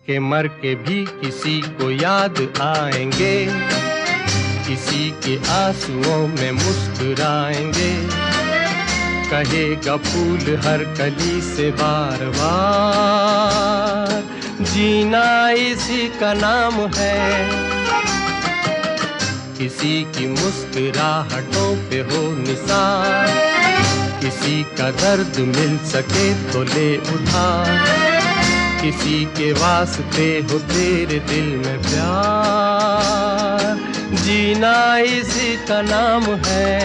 के मर के भी किसी को याद आएंगे, किसी के आंसुओं में मुस्कुराएंगे। कहेगा फूल हर कली से बार बार, जीना इसी का नाम है। किसी की मुस्कुराहटों पे हो निसार, किसी का दर्द मिल सके तो ले उठा, किसी के वास्ते हो तेरे दिल में प्यार, जीना इसी का नाम है।